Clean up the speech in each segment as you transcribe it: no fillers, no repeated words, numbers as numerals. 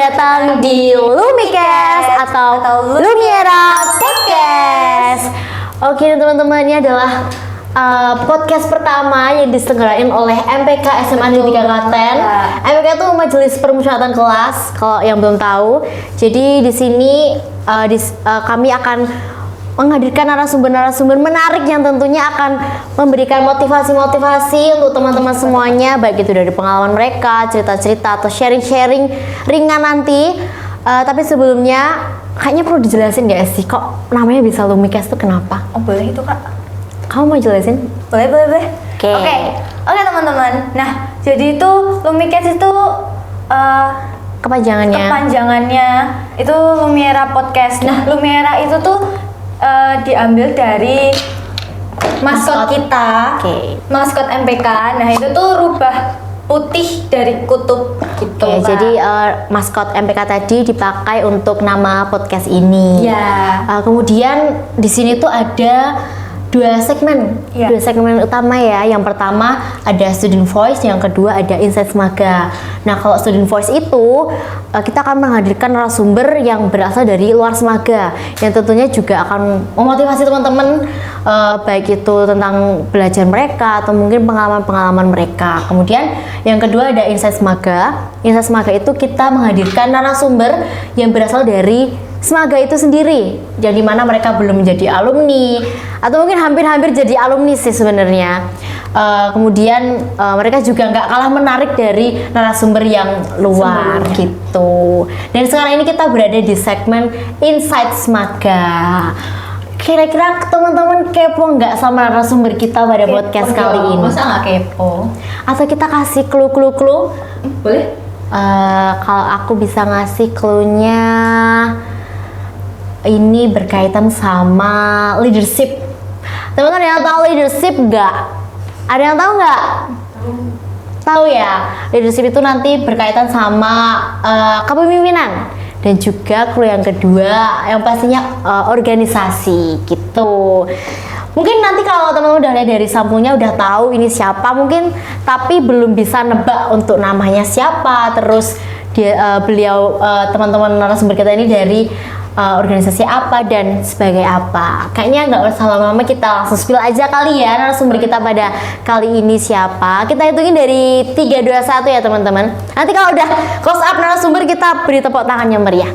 datang di Lumicast atau Lumiera Podcast. Oke teman-teman, ini adalah podcast pertama yang diselenggarain oleh MPK SMA Negeri 3 Klaten. MPK itu Majelis Permusyawaratan Kelas, kalau yang belum tahu. Jadi di sini kami akan menghadirkan narasumber-narasumber menarik yang tentunya akan memberikan motivasi-motivasi untuk teman-teman semuanya, baik itu dari pengalaman mereka, cerita-cerita atau sharing-sharing ringan nanti. Tapi sebelumnya kayaknya perlu dijelasin gak sih kok namanya bisa Lumicast itu kenapa? Oh boleh itu kak. Kamu mau jelasin? Boleh. Oke teman-teman. Nah jadi itu Lumicast itu kepanjangannya itu Lumiera Podcast. Nah Lumiera itu tuh diambil dari maskot kita, maskot MPK. Nah itu tuh rubah putih dari kutub gitu. Jadi maskot MPK tadi dipakai untuk nama podcast ini. Ya. Kemudian di sini tuh ada dua segmen utama ya. Yang pertama ada Student Voice, yang kedua ada Insight Smaga. Nah kalau Student Voice itu kita akan menghadirkan narasumber yang berasal dari luar Smaga, yang tentunya juga akan memotivasi teman-teman, baik itu tentang belajar mereka atau mungkin pengalaman-pengalaman mereka. Kemudian yang kedua ada Insight Smaga. Insight Smaga itu kita menghadirkan narasumber yang berasal dari Smaga itu sendiri, jadi mana mereka belum menjadi alumni atau mungkin hampir-hampir jadi alumni sih sebenarnya. Kemudian mereka juga nggak kalah menarik dari narasumber yang luar gitu. Dan sekarang ini kita berada di segmen Insight Smaga. Kira-kira teman-teman kepo nggak sama narasumber kita pada podcast kali ini? Masa nggak kepo? Atau kita kasih clue? Boleh? Kalau aku bisa ngasih clue-nya, ini berkaitan sama leadership. Teman-teman yang tahu leadership nggak? Ada yang tahu nggak? Tahu ya. Leadership itu nanti berkaitan sama kepemimpinan. Dan juga clue yang kedua yang pastinya organisasi gitu. Mungkin nanti kalau teman-teman udah lihat dari sampulnya udah tahu ini siapa mungkin, tapi belum bisa nebak untuk namanya siapa. Terus beliau teman-teman narasumber kita ini dari organisasi apa dan sebagai apa. Kayaknya nggak usah lama-lama, kita langsung spill aja kali ya narasumber kita pada kali ini siapa. Kita hitungin dari 3, 2, 1 ya teman-teman. Nanti kalau udah close up narasumber kita beri tepuk tangan yang meriah.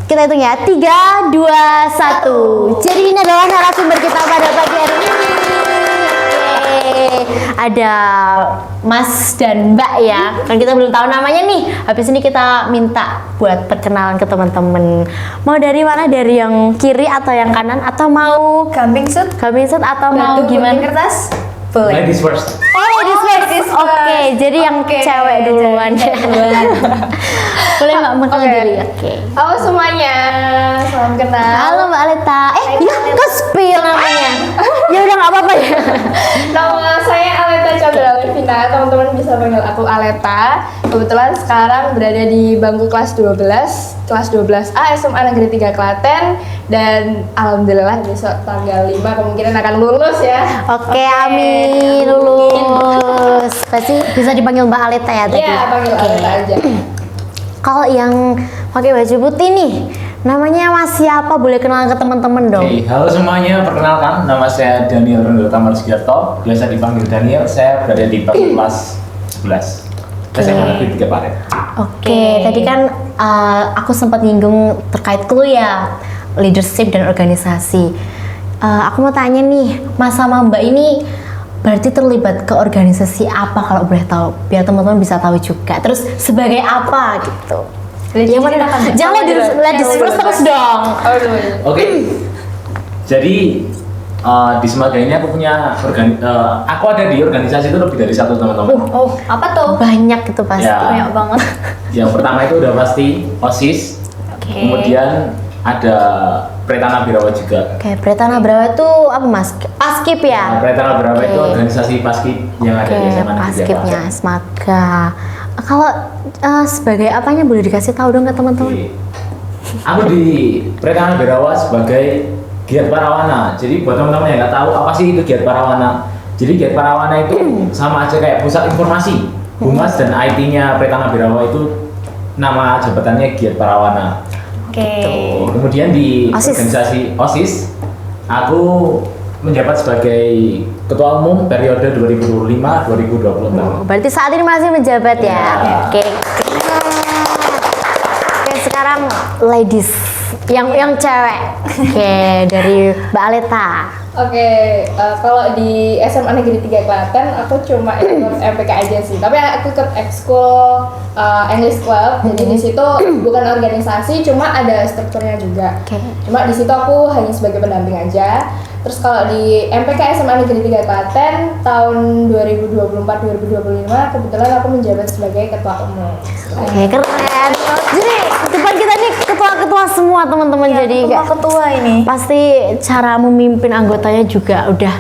Kita hitung ya, 3, 2, 1. Jadi ini adalah narasumber kita pada pagi hari ini. Ada Mas dan Mbak ya, kan kita belum tahu namanya nih. Habis ini kita minta buat perkenalan ke teman-teman. Mau dari mana? Dari yang kiri atau yang kanan? Atau mau Kambing sud atau mau gimana? Kertas? Boleh. Ladies first. Oh, ladies first. Oke, jadi yang cewek duluan. Boleh Mbak mengenal diri? Oke. Halo semuanya, salam kenal. Halo Mbak Aleta. Ya kok spill namanya? Ya udah nggak apa-apa ya. Nama saya Aleta Chandra Levina, teman-teman bisa panggil aku Aleta. Kebetulan sekarang berada di bangku kelas 12A SMA Negeri 3 Klaten, dan alhamdulillah besok tanggal 5 kemungkinan akan lulus ya. Oke, amin, lulus. Pasti bisa dipanggil Mbak Aleta ya tadi? Iya, panggil Aleta aja. Kalau yang pakai baju putih nih, namanya Mas siapa? Boleh kenalan ke teman-teman dong? Oke, halo semuanya, perkenalkan nama saya Daniel Rondo Tamar Sugiarto, biasa dipanggil Daniel. Saya berada di kelas 11 SMA Negeri 3 Klaten. Oke, tadi kan aku sempat nyinggung terkait clue ya, leadership dan organisasi. Aku mau tanya nih, Mas sama Mbak ini berarti terlibat ke organisasi apa kalau boleh tahu, biar teman-teman bisa tahu juga. Terus sebagai apa gitu? Yang mana? Jangan ladies first terus dong. Oke. Jadi di Smaga ini aku punya aku ada di organisasi itu lebih dari satu teman-teman. Oh, apa tuh? Banyak itu pasti. Ya. Banyak banget. Yang pertama itu udah pasti OSIS. Kemudian ada Pretana Birawa juga. Oke, Pretana Birawa itu apa Mas? Paskib ya? Nah, Pretana Birawa itu organisasi Paskib yang ada di SMA Negeri 3 Klaten. Paskibnya Smaga. Kalau sebagai apanya boleh dikasih tahu dong ke teman-teman? Aku di Pretana Birawa sebagai Giat Parawana. Jadi buat teman-teman yang nggak tahu apa sih itu Giat Parawana. Jadi Giat Parawana itu sama aja kayak pusat informasi. Humas dan IT-nya Pretana Birawa itu nama jabatannya Giat Parawana. Oke. Kemudian di OSIS. organisasi OSIS, aku menjabat sebagai ketua umum periode 2025-2026. Berarti saat ini masih menjabat ya. Ya. Oke. Oke, sekarang ladies yang cewek. Oke, dari Mbak Aleta. Oke, kalau di SMA Negeri 3 Klaten aku cuma ikut MPK aja sih. Tapi aku ikut ekskul English Club. Jadi di situ bukan organisasi, cuma ada strukturnya juga. Oke. Cuma di situ aku hanya sebagai pendamping aja. Terus kalau di MPK SMA Negeri 3 Klaten tahun 2024-2025 kebetulan aku menjabat sebagai ketua umum. Oke, keren. Jadi depan kita nih ketua-ketua semua teman-teman. Jadi kayak ketua ini. pasti cara memimpin anggotanya juga udah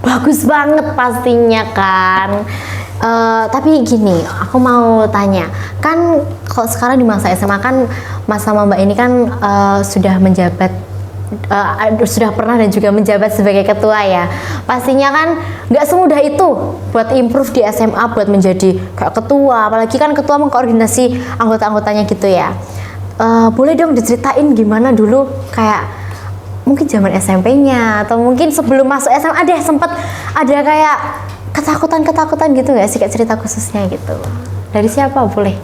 bagus banget pastinya kan. Tapi gini, aku mau tanya, kan kalau sekarang di masa SMA kan Mas sama Mbak ini kan sudah menjabat, sudah pernah dan juga menjabat sebagai ketua ya. Pastinya kan nggak semudah itu buat improve di SMA buat menjadi kayak ketua, apalagi kan ketua mengkoordinasi anggota-anggotanya gitu ya. Boleh dong diceritain gimana dulu kayak mungkin zaman SMP-nya atau mungkin sebelum masuk SMA deh sempet ada kayak ketakutan gitu nggak sih, kayak cerita khususnya gitu. Dari siapa boleh?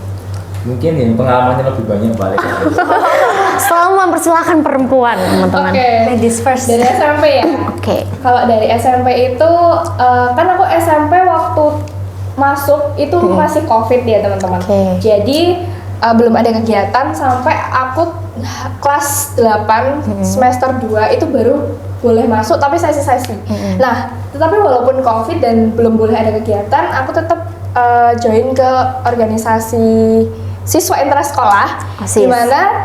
Mungkin yang pengalamannya lebih banyak balik. Selalu mempersilahkan perempuan teman-teman. Oke. Ladies first. Dari SMP ya. Oke. Kalau dari SMP itu kan aku SMP waktu masuk itu masih COVID ya teman-teman. Oke. Jadi belum ada kegiatan sampai aku kelas 8 semester 2 itu baru boleh masuk tapi sesi-sesi. Nah, tetapi walaupun COVID dan belum boleh ada kegiatan, aku tetap join ke organisasi siswa intrasekolah, OSIS. di mana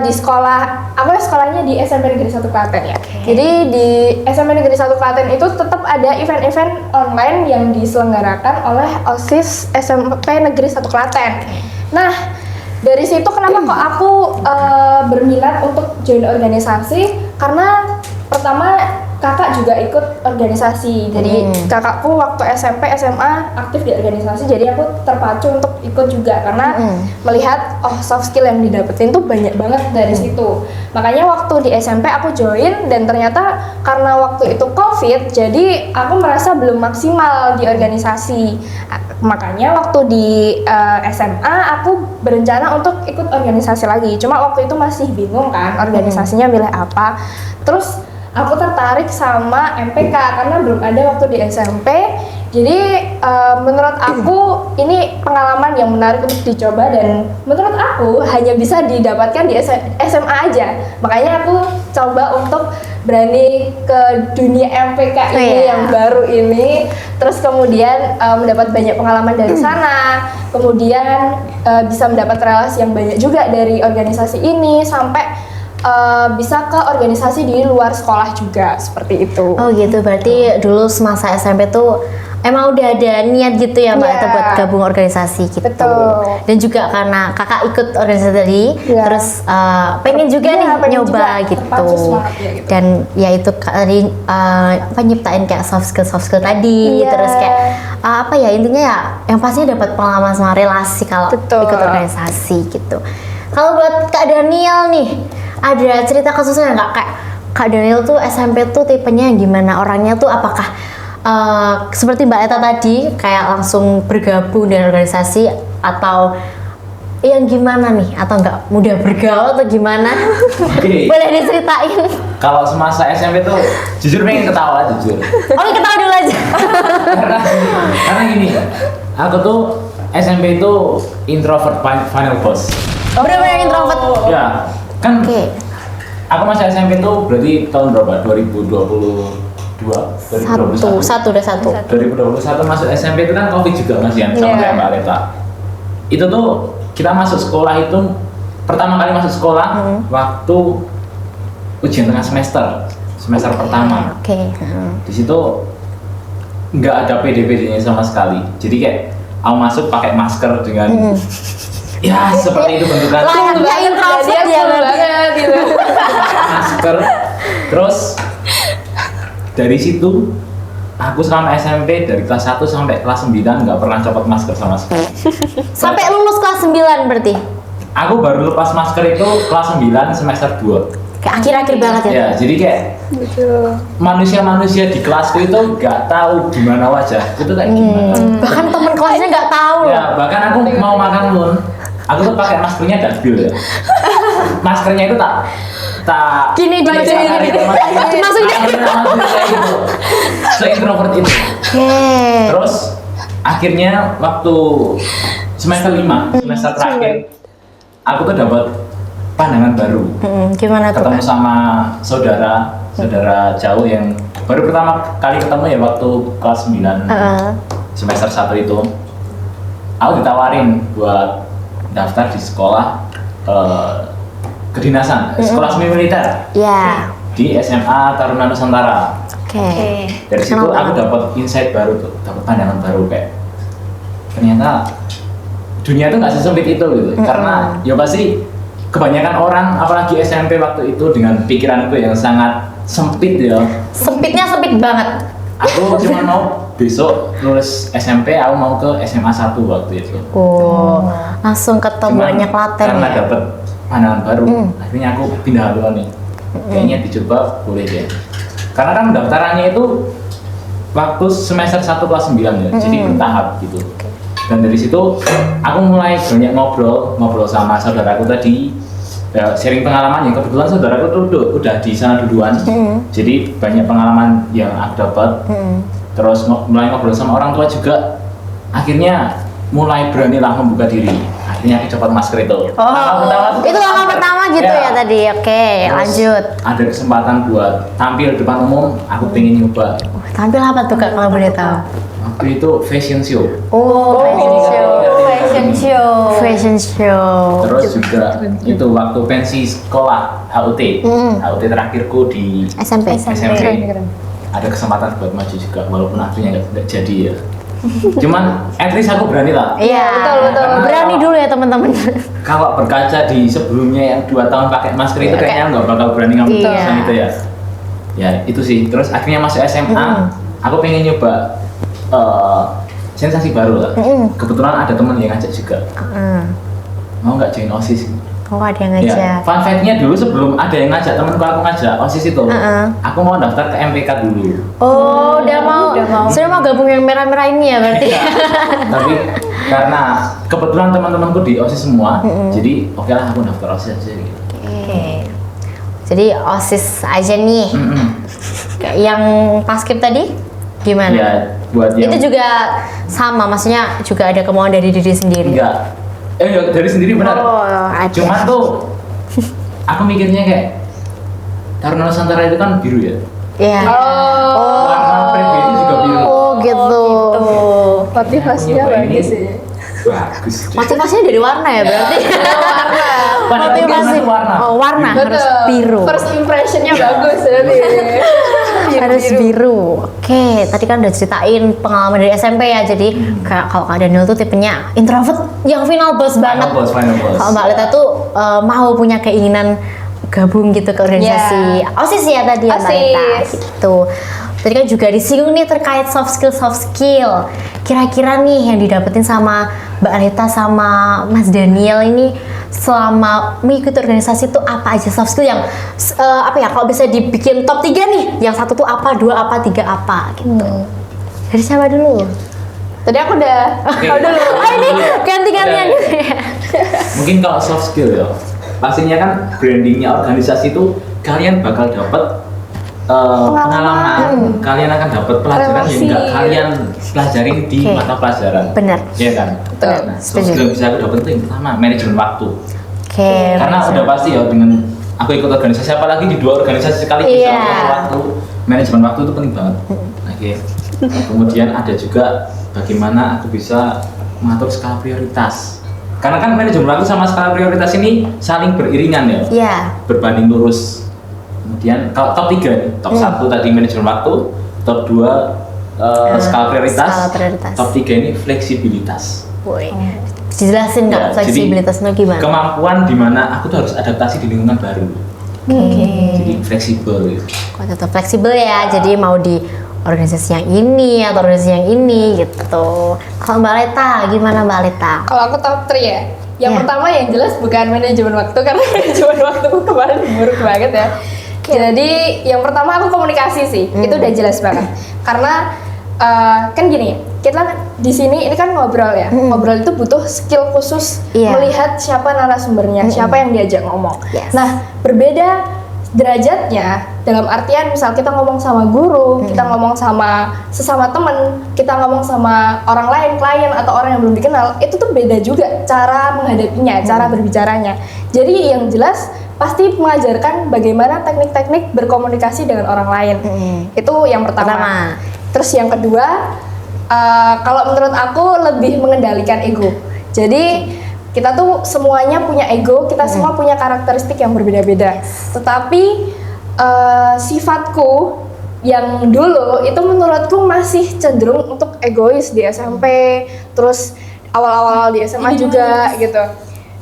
di sekolah, aku sekolahnya di SMP Negeri 1 Klaten ya. Jadi di SMP Negeri 1 Klaten itu tetap ada event-event online yang diselenggarakan oleh OSIS SMP Negeri 1 Klaten. Nah, dari situ kenapa kok aku berminat untuk join organisasi? Karena pertama kakak juga ikut organisasi. Jadi kakakku waktu SMP, SMA aktif di organisasi. Jadi aku terpacu untuk ikut juga karena melihat soft skill yang didapetin tuh banyak banget dari situ. Makanya waktu di SMP aku join dan ternyata karena waktu itu COVID, jadi aku merasa belum maksimal di organisasi. Makanya waktu di SMA aku berencana untuk ikut organisasi lagi. Cuma waktu itu masih bingung kan organisasinya milih apa. Terus aku tertarik sama MPK karena belum ada waktu di SMP. Jadi menurut aku ini pengalaman yang menarik untuk dicoba dan menurut aku hanya bisa didapatkan di SMA aja. Makanya aku coba untuk berani ke dunia MPK ini yang baru ini. Terus kemudian mendapat banyak pengalaman dari sana. Kemudian bisa mendapat relasi yang banyak juga dari organisasi ini sampai bisa ke organisasi di luar sekolah juga seperti itu. Oh gitu, berarti dulu semasa SMP tuh emang udah ada niat gitu ya Mbak Eta buat gabung organisasi gitu. Betul. Dan juga karena kakak ikut organisasi tadi, terus pengen juga nih pengen nyoba juga, gitu. terpacu semangat ya gitu. Dan ya itu tadi nyiptain kayak soft skill tadi, terus kayak apa ya intinya ya yang pastinya dapat pengalaman sama relasi kalau ikut organisasi gitu. Kalau buat Kak Daniel nih, ada cerita kasusnya nggak kayak Kak Daniel tuh SMP tuh tipenya yang gimana, orangnya tuh apakah seperti Mbak Eta tadi kayak langsung bergabung dengan organisasi atau yang gimana nih, atau nggak mudah bergaul atau gimana? Oke. Boleh diceritain? Kalau semasa SMP tuh jujur pengen ketawa jujur. Oke, ketawa dulu aja. karena gini, aku tuh SMP itu introvert final boss. Bener-bener introvert. Ya, kan aku masih SMP tuh berarti tahun berapa? 2021 masuk SMP itu kan COVID juga masih yang sama kayak Mbak Aleta. Itu tuh kita masuk sekolah itu pertama kali masuk sekolah waktu ujian tengah semester pertama. Di situ nggak ada PD-PD-nya sama sekali. Jadi kayak aku masuk pakai masker dengan ya seperti itu bentukan. Layaknya introvert ya banget gitu. Masker. Terus dari situ aku selama SMP dari kelas 1 sampai kelas 9 nggak pernah copot masker sama sekali. Sampai lulus kelas 9 berarti? Aku baru lepas masker itu kelas 9 semester 2. Kayak akhir-akhir banget ya? Ya, jadi kayak manusia-manusia di kelasku itu nggak tahu gimana wajah itu kayak gimana. Bahkan temen kelasnya nggak tahu loh. Ya, bahkan aku mau makan pun, aku tuh pakai maskernya double ya. Maskernya itu tak Gini, dimasukin gini. Dimasukin. Se-introvert itu. Terus akhirnya waktu semester 5, semester terakhir, aku tuh dapat pandangan baru. Gimana tuh? Ketemu sama saudara jauh yang baru pertama kali ketemu ya waktu kelas 9 semester 1 itu. Aku ditawarin buat daftar di sekolah kedinasan, sekolah semi militer. Ya. Di SMA Taruna Nusantara. Oke. Dari situ aku dapat insight baru tuh, dapat pandangan baru kayak ternyata dunia itu nggak sesempit itu gitu. Karena ya pasti kebanyakan orang apalagi SMP waktu itu dengan pikiranku yang sangat sempit ya. Sempitnya sempit banget. Aku cuma mau besok lulus SMP, aku mau ke SMA 1 waktu itu. Langsung ketemu Cuman banyak Klaten karena ya. dapat pandangan baru, akhirnya aku pindah haluan nih. Kayaknya dicoba boleh deh. Karena kan pendaftarannya itu waktu semester 1 kelas 9 ya, jadi bertahap gitu. Dan dari situ aku mulai banyak ngobrol sama saudaraku tadi, ya, sharing pengalaman yang kebetulan saudaraku tuh udah di sana duluan. Jadi banyak pengalaman yang aku dapat. Terus mulai ngobrol sama orang tua juga. Akhirnya mulai beranilah membuka diri. Akhirnya aku copot masker itu. Itu langkah pertama gitu ya tadi. Oke, Terus lanjut. ada kesempatan buat tampil depan umum, aku pengen nyoba. Tampil apa tuh Kak kalau boleh tahu? Waktu itu fashion show. Fashion show. Terus juga itu waktu pensi sekolah HUT. HUT terakhirku di SMP. Ada kesempatan buat maju juga walaupun akhirnya nggak jadi ya. Cuman at least aku berani lah. Iya, betul. Berani dulu ya teman-teman. Kalau berkaca di sebelumnya yang 2 tahun pakai masker itu kayaknya nggak bakal berani ngambil keputusan itu ya. Ya itu sih. Terus akhirnya masuk SMA, aku pengen nyoba sensasi baru lah. Kebetulan ada teman yang ngajak juga. Mau nggak join OSIS? Oh, ada yang Ya, ngajak. fun fact-nya dulu sebelum ada yang ngajak, temenku aku ngajak OSIS itu, aku mau daftar ke MPK dulu. Oh, udah mau. Sudah mau gabung yang merah-merah ini ya berarti. Tapi karena kebetulan teman-temanku di OSIS semua, jadi oke lah aku daftar OSIS aja gitu. Oke. Jadi OSIS aja nih. Kayak yang paskib tadi gimana? Ya, buat yang Itu juga sama, maksudnya juga ada kemauan dari diri sendiri. enggak. Ya dari sendiri benar. Oh, ada. Cuman tuh aku mikirnya kayak Taruna Nusantara itu kan biru ya. Iya. Warna pribadi juga biru. Oh, gitu. Motivasinya Nyoba ini bagus sih. Bagus. Motivasinya dari warna ya berarti. Motivasi warna. Oh, warna harus biru. First impressionnya bagus berarti. Harus biru. Oke, tadi kan udah ceritain pengalaman dari SMP ya. Jadi kayak kalau Kak Daniel tuh tipenya introvert yang final boss banget. Final boss. Kalau Mbak Lita tuh mau punya keinginan gabung gitu ke organisasi OSIS ya tadi ya Mbak Lita gitu. Tadi kan juga disinggung nih terkait soft skill. Kira-kira nih yang didapetin sama Mbak Lita sama Mas Daniel ini selama mengikuti organisasi itu apa aja soft skill yang apa ya kalau bisa dibikin top 3 nih, yang satu tuh apa, 2 apa, 3 apa gitu. Dari siapa dulu? Tadi aku udah. Oke. dulu. Oh ini ganti-gantian Udah. gitu ya. Mungkin kalau soft skill ya, pastinya kan brandingnya organisasi itu kalian bakal dapat pengalaman, kalian akan dapat pelajaran yang nggak kalian pelajarin di mata pelajaran. Benar. Iya kan? Betul. Nah, soft skill yang bisa aku dapat itu yang pertama manajemen waktu. Oke. Karena udah pasti ya dengan aku ikut organisasi, apalagi di 2 organisasi sekaligus, waktu manajemen waktu itu penting banget. Oke. Kemudian ada juga bagaimana aku bisa mengatur skala prioritas. Karena kan manajemen waktu sama skala prioritas ini saling beriringan ya. Iya. Berbanding lurus. Kemudian kalau top 3 nih, top 1 tadi manajemen waktu, top 2 skala prioritas, top 3 ini fleksibilitas. Woi. Dijelasin nggak Ya, fleksibilitasnya gimana? Kemampuan di mana aku tuh harus adaptasi di lingkungan baru. Jadi fleksibel gitu. Kok tetap fleksibel ya, jadi mau di organisasi yang ini atau organisasi yang ini gitu. Kalau Mbak Leta, gimana Mbak Leta? Kalau aku top 3 ya. Yang Ya. pertama yang jelas bukan manajemen waktu karena manajemen waktuku kemarin buruk banget ya. Jadi yang pertama aku komunikasi sih, itu udah jelas banget. Karena kan gini, kita di sini ini kan ngobrol ya. Ngobrol itu butuh skill khusus Iya. melihat siapa narasumbernya, siapa yang diajak ngomong. Yes. Nah, berbeda derajatnya dalam artian misal kita ngomong sama guru, kita ngomong sama sesama temen, kita ngomong sama orang lain, klien atau orang yang belum dikenal, itu tuh beda juga cara menghadapinya, cara berbicaranya. Jadi yang jelas pasti mengajarkan bagaimana teknik-teknik berkomunikasi dengan orang lain. Itu yang pertama. Terus yang kedua, kalau menurut aku lebih mengendalikan ego. Jadi kita tuh semuanya punya ego, kita semua punya karakteristik yang berbeda-beda. Tetapi sifatku yang dulu itu menurutku masih cenderung untuk egois di SMP, terus awal-awal di SMA juga gitu.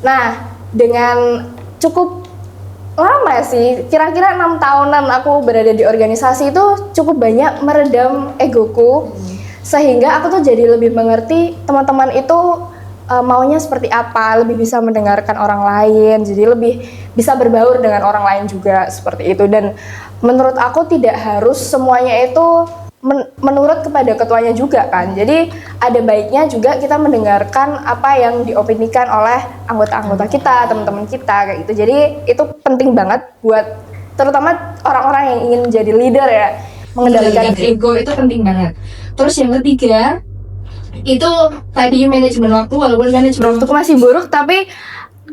Nah, dengan cukup lama sih, kira-kira 6 tahunan aku berada di organisasi itu cukup banyak meredam egoku, sehingga aku tuh jadi lebih mengerti teman-teman itu maunya seperti apa, lebih bisa mendengarkan orang lain, jadi lebih bisa berbaur dengan orang lain juga seperti itu. Dan menurut aku tidak harus semuanya itu menurut kepada ketuanya juga kan. Jadi ada baiknya juga kita mendengarkan apa yang diopinikan oleh anggota-anggota kita, teman-teman kita kayak gitu. Jadi itu penting banget buat terutama orang-orang yang ingin menjadi leader ya, mengendalikan ego itu penting banget. Terus yang ketiga itu tadi manajemen waktu, walaupun manajemen waktuku masih buruk tapi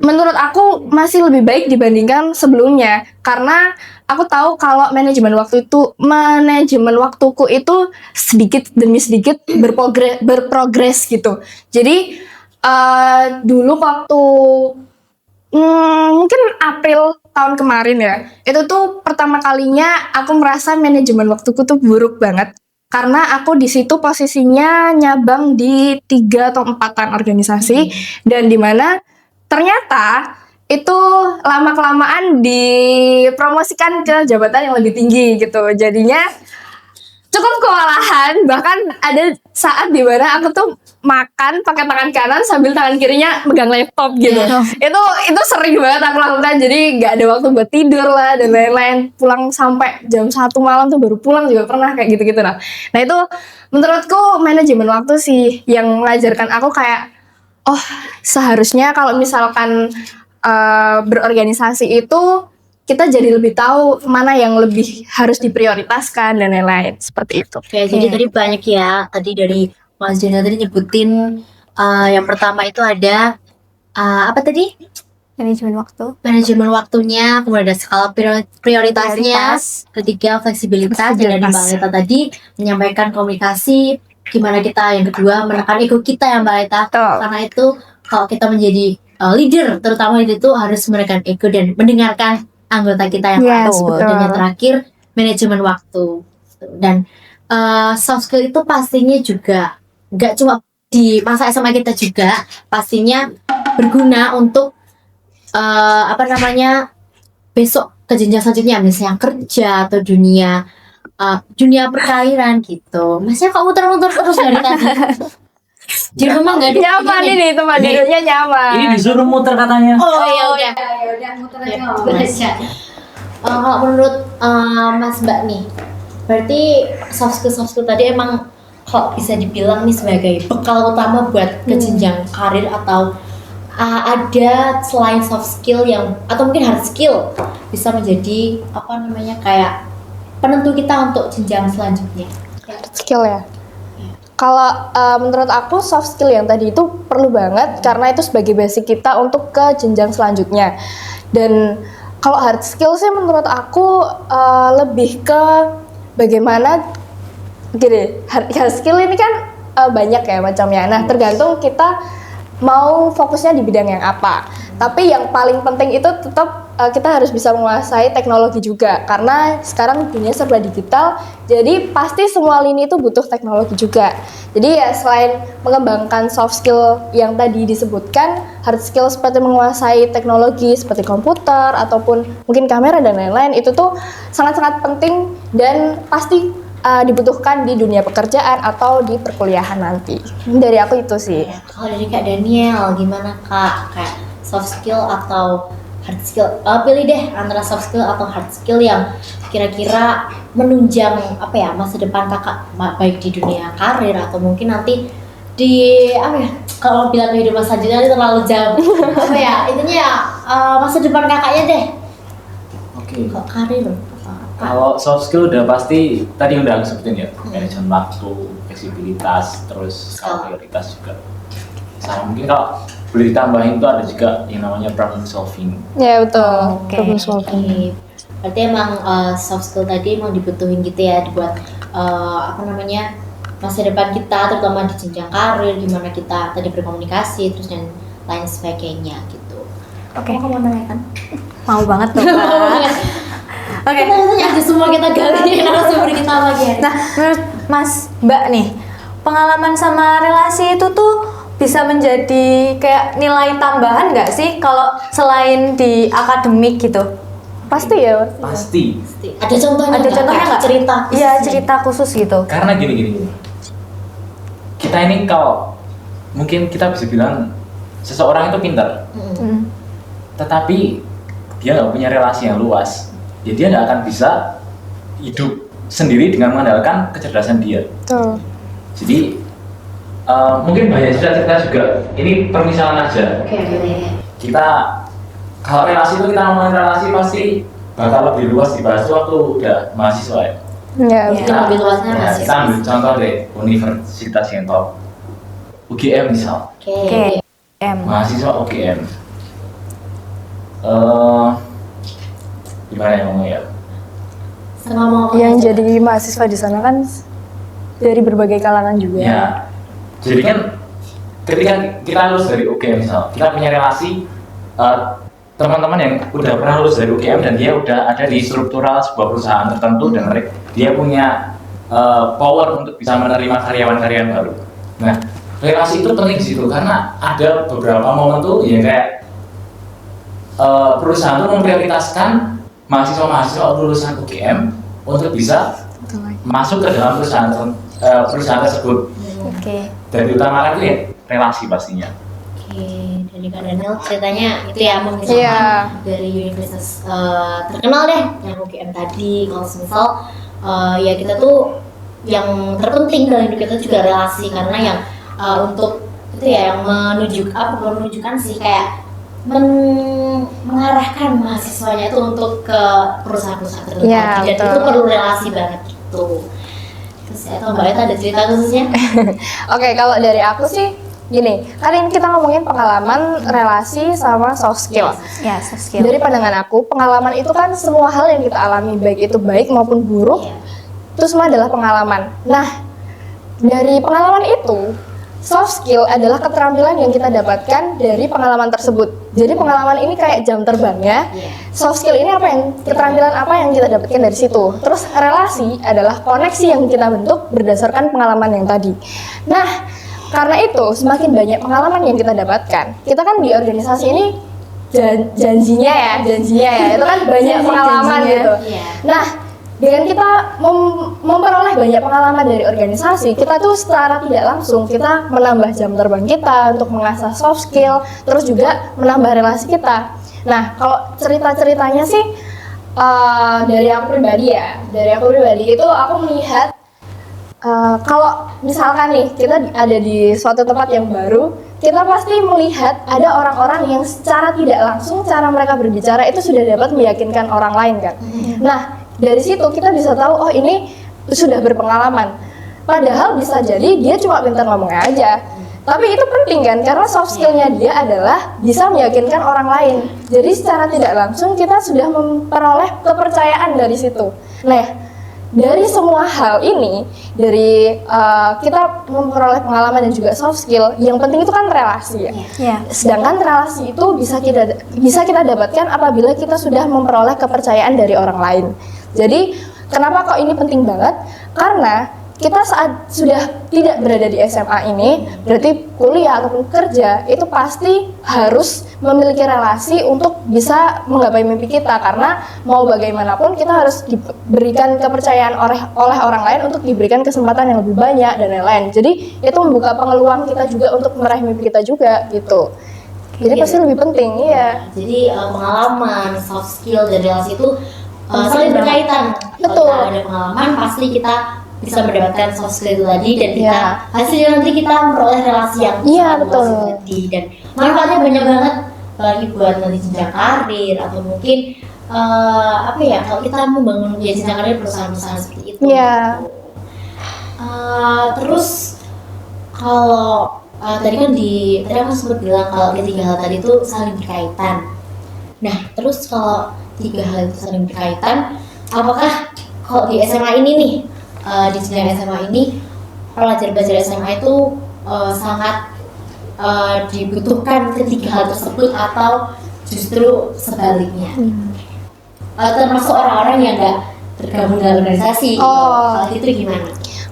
menurut aku masih lebih baik dibandingkan sebelumnya, karena aku tahu kalau manajemen waktuku itu sedikit demi sedikit berprogres gitu. Jadi dulu waktu mungkin April tahun kemarin ya, itu tuh pertama kalinya aku merasa manajemen waktuku tuh buruk banget. Karena aku di situ posisinya nyabang di 3 atau 4-an organisasi, dan di mana ternyata itu lama-kelamaan dipromosikan ke jabatan yang lebih tinggi gitu. Jadinya cukup kewalahan, bahkan ada saat di mana aku tuh makan pakai tangan kanan sambil tangan kirinya megang laptop gitu. Itu sering banget aku lakukan, jadi nggak ada waktu buat tidur lah dan lain-lain. Pulang sampai jam 1 malam tuh baru pulang juga pernah kayak gitu-gitu lah. Nah itu menurutku manajemen waktu sih yang mengajarkan aku kayak, oh seharusnya kalau misalkan berorganisasi itu kita jadi lebih tahu mana yang lebih harus diprioritaskan dan lain-lain seperti itu. Oke, jadi tadi banyak ya, tadi dari Mas Jona tadi nyebutin yang pertama itu ada apa tadi? Manajemen waktu. Manajemen waktunya, kemudian ada skala prioritasnya, ketiga fleksibilitas, dan dari Mbak Leta tadi menyampaikan komunikasi, gimana kita, yang kedua menekan ego kita ya Mbak Leta. Karena itu kalau kita menjadi leader, terutama itu harus menekan ego dan mendengarkan anggota kita yang lain. Dan yang terakhir manajemen waktu. Dan soft skill itu pastinya juga nggak cuma di masa SMA kita juga, pastinya berguna untuk besok ke jenjang selanjutnya, misalnya kerja atau dunia perkawinan gitu. Masnya kok muter-muter terus dari tadi? Di rumah nggak ada nyaman ini tempat duduknya nyaman. Ini disuruh muter katanya. Oh ya udah. Muter aja. Kalau menurut Mas Mbak nih, berarti soft skill tadi emang kalau bisa dibilang nih sebagai bekal utama buat ke jenjang karir, atau ada selain soft skill yang, atau mungkin hard skill bisa menjadi kayak penentu kita untuk jenjang selanjutnya? Hard skill ya. Kalau menurut aku soft skill yang tadi itu perlu banget karena itu sebagai basic kita untuk ke jenjang selanjutnya. Dan kalau hard skill sih menurut aku lebih ke bagaimana gini, hard skill ini kan banyak ya macamnya. Nah, tergantung kita mau fokusnya di bidang yang apa. Tapi yang paling penting itu tetap kita harus bisa menguasai teknologi juga, karena sekarang dunia serba digital, jadi pasti semua lini itu butuh teknologi juga. Jadi ya selain mengembangkan soft skill yang tadi disebutkan, hard skill seperti menguasai teknologi seperti komputer ataupun mungkin kamera dan lain-lain, itu tuh sangat-sangat penting dan pasti dibutuhkan di dunia pekerjaan atau di perkuliahan nanti. Dari aku itu sih. Kalau dari Kak Daniel, gimana Kak? Kayak soft skill atau hard skill? Pilih deh antara soft skill atau hard skill yang kira-kira menunjang masa depan Kakak, baik di dunia karir atau mungkin nanti di kalau bilang kehidupan selanjutnya itu terlalu jauh. Intinya masa depan Kakaknya deh. Oke. Kok karir? Kalau soft skill udah pasti tadi yang udah aku sebutin ya, manajemen waktu, fleksibilitas, terus prioritas juga. Sama mungkin kalau boleh ditambahin itu ada juga yang namanya problem solving. Ya betul. Problem solving. Berarti emang soft skill tadi emang dibutuhin gitu ya buat masa depan kita, terutama di jenjang karir, gimana kita tadi berkomunikasi, terus dan lain sebagainya gitu. Oke. Kamu mau tanyakan? Mau banget tuh Kak. Oke. Kita tanya aja semua kita gali narasumber kita lagi. Nah, menurut Mas Mbak nih, pengalaman sama relasi itu tuh bisa menjadi kayak nilai tambahan nggak sih kalau selain di akademik gitu? Pasti ya. Pasti. Ada contohnya nggak? Cerita? Iya, cerita khusus gitu. Karena gini. Kita ini kalau mungkin kita bisa bilang seseorang itu pintar, tetapi dia nggak punya relasi yang luas. Jadi dia nggak akan bisa hidup sendiri dengan mengandalkan kecerdasan dia. Betul. Jadi mungkin banyak cerita-cerita juga. Ini permisalan aja. Oke. Kita kalau relasi itu kita ngomongin relasi pasti bakal lebih luas dibahas waktu udah mahasiswa ya. Ya. Mungkin lebih luasnya mahasiswa. Kita ambil contoh deh universitas yang top, UGM misal. Oke. Mahasiswa UGM. Gimana ya ngomongnya? Yang jadi mahasiswa di sana kan dari berbagai kalangan juga. Ya. Jadi kan ketika kita lulus dari UGM misal, kita punya relasi teman-teman yang udah pernah lulus dari UGM dan dia udah ada di struktural sebuah perusahaan tertentu dan dia punya power untuk bisa menerima karyawan-karyawan baru. Nah, relasi itu penting di situ karena ada beberapa momen tuh ya kayak perusahaan tuh memprioritaskan mahasiswa-mahasiswa lulusan UGM untuk bisa masuk ke dalam perusahaan tersebut. Oke. Dan diutamakan itu ya relasi pastinya. Oke, dari Kak Daniel ceritanya itu ya misalkan dari universitas terkenal deh yang UGM tadi. Kalau misal ya kita tuh yang terpenting dalam hidup kita juga relasi karena yang untuk itu ya yang menunjukkan sih kayak mengarahkan mahasiswanya itu untuk ke perusahaan-perusahaan tertentu dan itu perlu relasi banget gitu. Terus atau Mbak Eta ada cerita khususnya? Oke, kalau dari aku sih gini, kali ini kita ngomongin pengalaman, relasi, sama soft skill. Ya, soft skill. Dari pandangan aku, pengalaman itu kan semua hal yang kita alami, baik itu baik maupun buruk, itu semua adalah pengalaman. Nah, dari pengalaman itu, soft skill adalah keterampilan yang kita dapatkan dari pengalaman tersebut. Jadi pengalaman ini kayak jam terbangnya. Soft skill ini keterampilan apa yang kita dapatkan dari situ. Terus relasi adalah koneksi yang kita bentuk berdasarkan pengalaman yang tadi. Nah, karena itu semakin banyak pengalaman yang kita dapatkan. Kita kan di organisasi ini janjinya ya, itu kan banyak pengalaman gitu. Nah, dengan kita memperoleh banyak pengalaman dari organisasi, kita tuh secara tidak langsung kita menambah jam terbang kita untuk mengasah soft skill, terus juga menambah relasi kita. Nah, kalau cerita-ceritanya sih dari aku pribadi itu aku melihat kalau misalkan nih kita ada di suatu tempat yang baru, kita pasti melihat ada orang-orang yang secara tidak langsung cara mereka berbicara itu sudah dapat meyakinkan orang lain kan. Nah, dari situ kita bisa tahu, oh ini sudah berpengalaman. Padahal bisa jadi dia cuma pintar ngomongnya aja. Tapi itu penting kan, karena soft skillnya dia adalah bisa meyakinkan orang lain. Jadi secara tidak langsung kita sudah memperoleh kepercayaan dari situ. Nah, dari semua hal ini, dari kita memperoleh pengalaman dan juga soft skill, yang penting itu kan relasi ya. Sedangkan relasi itu bisa kita dapatkan apabila kita sudah memperoleh kepercayaan dari orang lain. Jadi kenapa kok ini penting banget? Karena kita saat sudah tidak berada di SMA ini, berarti kuliah ataupun kerja itu pasti harus memiliki relasi untuk bisa menggapai mimpi kita, karena mau bagaimanapun kita harus diberikan kepercayaan oleh orang lain untuk diberikan kesempatan yang lebih banyak dan lain-lain. Jadi itu membuka peluang kita juga untuk meraih mimpi kita juga gitu. Jadi pasti lebih penting, iya. Jadi pengalaman, soft skill dan relasi itu saling berkaitan. Betul. Kalau ada pengalaman pasti kita bisa mendapatkan soft skill itu tadi, dan kita hasilnya nanti kita memperoleh relasi yang betul tadi, dan manfaatnya banyak banget, apalagi buat nanti jenjang karir atau mungkin kalau kita membangun jenjang karir perusahaan-perusahaan seperti itu. Terus kalau tadi aku sempat bilang kalau ketiga hal tadi itu saling berkaitan. Nah, terus kalau tiga hal itu saling berkaitan, apakah kalau di SMA ini nih, di jenjang SMA ini, pelajar-pelajar SMA itu sangat dibutuhkan ketiga hal tersebut atau justru sebaliknya? Termasuk orang-orang yang nggak tergabung dalam organisasi, hal itu gimana?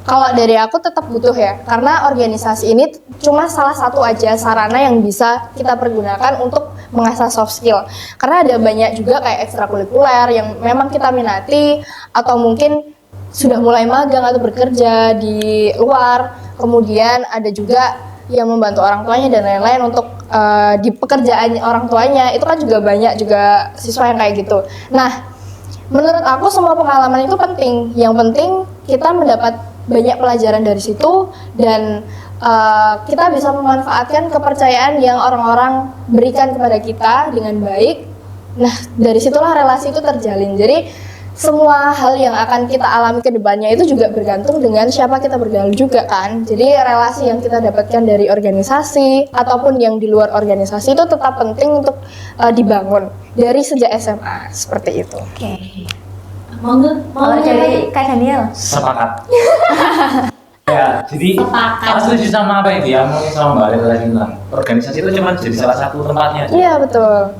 Kalau dari aku tetap butuh ya, karena organisasi ini cuma salah satu aja sarana yang bisa kita pergunakan untuk mengasah soft skill. Karena ada banyak juga kayak ekstrakurikuler yang memang kita minati, atau mungkin sudah mulai magang atau bekerja di luar. Kemudian ada juga yang membantu orang tuanya dan lain-lain untuk di pekerjaan orang tuanya. Itu kan juga banyak juga siswa yang kayak gitu. Nah, menurut aku semua pengalaman itu penting. Yang penting kita mendapat banyak pelajaran dari situ, dan kita bisa memanfaatkan kepercayaan yang orang-orang berikan kepada kita dengan baik. Nah, dari situlah relasi itu terjalin. Jadi semua hal yang akan kita alami ke depannya itu juga bergantung dengan siapa kita bergaul juga kan. Jadi relasi yang kita dapatkan dari organisasi ataupun yang di luar organisasi itu tetap penting untuk dibangun dari sejak SMA, seperti itu. Oke. Mau dari Kak Daniel? Sepakat. Ya, jadi aku setuju sama apa yang dia ngomongin sama Mbak Aleta tadi bilang. Organisasi itu cuma jadi salah satu tempatnya. Iya, betul.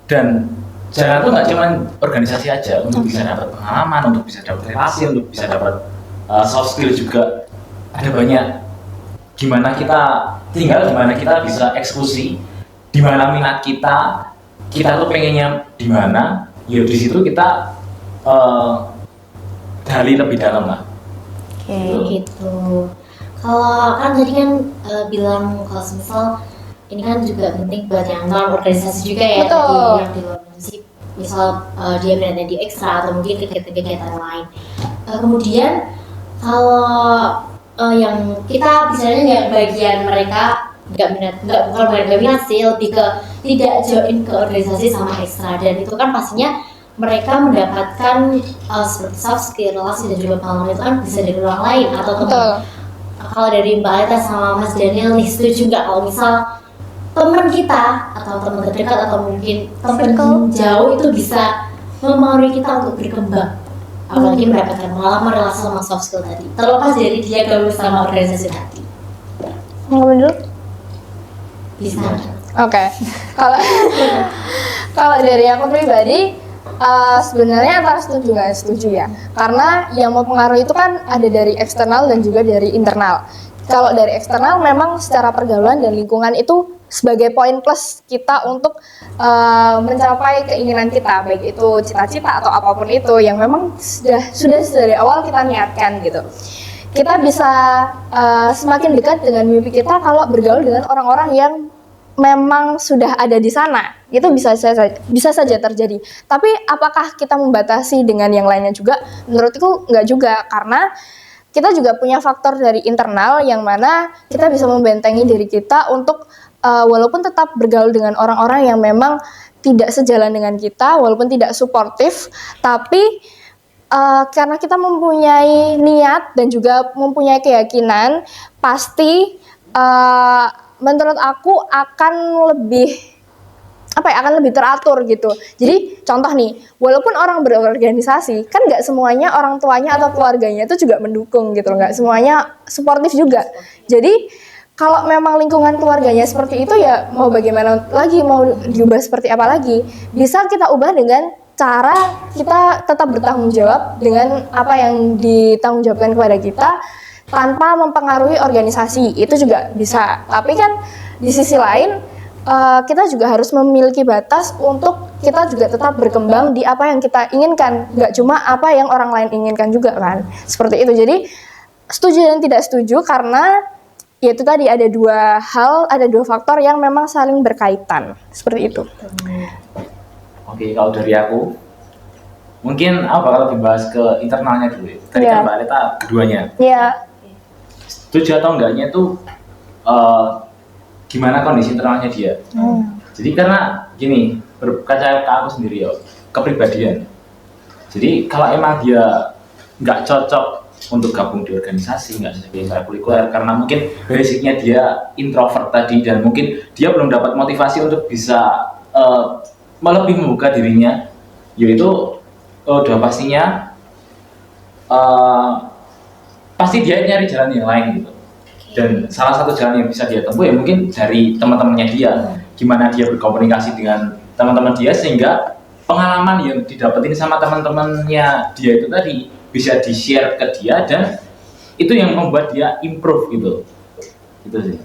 Dan jalan tuh nggak cuma organisasi aja, untuk bisa dapat pengalaman, untuk bisa dapat relasi, untuk bisa dapat soft skill juga. Ada banyak. Gimana kita bisa eksekusi, di mana minat kita tuh pengennya di mana, ya di situ kita gali lebih dalam lah. Gitu. Kalau kan tadi kan bilang kalau misal ini kan juga penting buat yang non organisasi juga ya. Tadi yang di luar organisasi, misal dia berada di ekstra atau mungkin kegiatan-kegiatan lain. Kemudian kalau yang kita misalnya nggak bagian mereka bukan minat sih, lebih ke tidak join ke organisasi sama ekstra, dan itu kan pastinya mereka mendapatkan seperti soft skill, relasi dan juga pengalaman itu kan bisa dari orang lain atau teman. Kalau dari Mbak Aleta sama Mas Daniel nih, setuju nggak kalau misal teman kita atau teman terdekat atau mungkin teman jauh itu bisa mempengaruhi kita untuk berkembang, apalagi mendapatkan pengalaman, relasi sama soft skill tadi, terlepas dari dia gabung sama organisasi tadi? Ngomong dulu? Bisa. Oke. Kalau dari aku pribadi, sebenarnya antara setuju nggak setuju ya, karena yang mempengaruhi itu kan ada dari eksternal dan juga dari internal. Kalau dari eksternal memang secara pergaulan dan lingkungan itu sebagai poin plus kita untuk mencapai keinginan kita, baik itu cita-cita atau apapun itu yang memang sudah dari awal kita niatkan gitu. Kita bisa semakin dekat dengan mimpi kita kalau bergaul dengan orang-orang yang memang sudah ada di sana. Itu bisa saja terjadi. Tapi apakah kita membatasi dengan yang lainnya juga? Menurutku enggak juga, karena kita juga punya faktor dari internal yang mana kita bisa membentengi diri kita untuk walaupun tetap bergaul dengan orang-orang yang memang tidak sejalan dengan kita, walaupun tidak suportif, tapi karena kita mempunyai niat dan juga mempunyai keyakinan, pasti menurut aku akan lebih teratur gitu. Jadi contoh nih, walaupun orang berorganisasi, kan nggak semuanya orang tuanya atau keluarganya itu juga mendukung gitu, nggak semuanya suportif juga. Jadi kalau memang lingkungan keluarganya seperti itu, ya mau bagaimana lagi, mau diubah seperti apa lagi, bisa kita ubah dengan cara kita tetap bertanggung jawab dengan apa yang ditanggungjawabkan kepada kita tanpa mempengaruhi organisasi, itu juga bisa. Tapi kan di sisi lain kita juga harus memiliki batas untuk kita juga tetap berkembang di apa yang kita inginkan, nggak cuma apa yang orang lain inginkan juga kan, seperti itu. Jadi setuju dan tidak setuju karena ya itu tadi ada dua faktor yang memang saling berkaitan, seperti itu. Oke, kalau dari aku mungkin aku bakal lebih bahas ke internalnya dulu. Tadi kan Mbak Aleta keduanya. Iya. Setuju atau enggaknya itu gimana kondisi internalnya dia. Jadi karena gini, berkaca ke aku sendiri ya, kepribadian. Jadi kalau emang dia nggak cocok untuk gabung di organisasi, nggak cocok di ekstrakurikuler, karena mungkin basicnya dia introvert tadi dan mungkin dia belum dapat motivasi untuk bisa lebih membuka dirinya, yaitu udah pastinya pasti dia nyari jalan yang lain gitu. Dan salah satu jalan yang bisa dia tempuh ya mungkin dari teman-temannya dia, gimana dia berkomunikasi dengan teman-teman dia sehingga pengalaman yang didapetin sama teman-temannya dia itu tadi bisa di-share ke dia dan itu yang membuat dia improve gitu. Itu sih.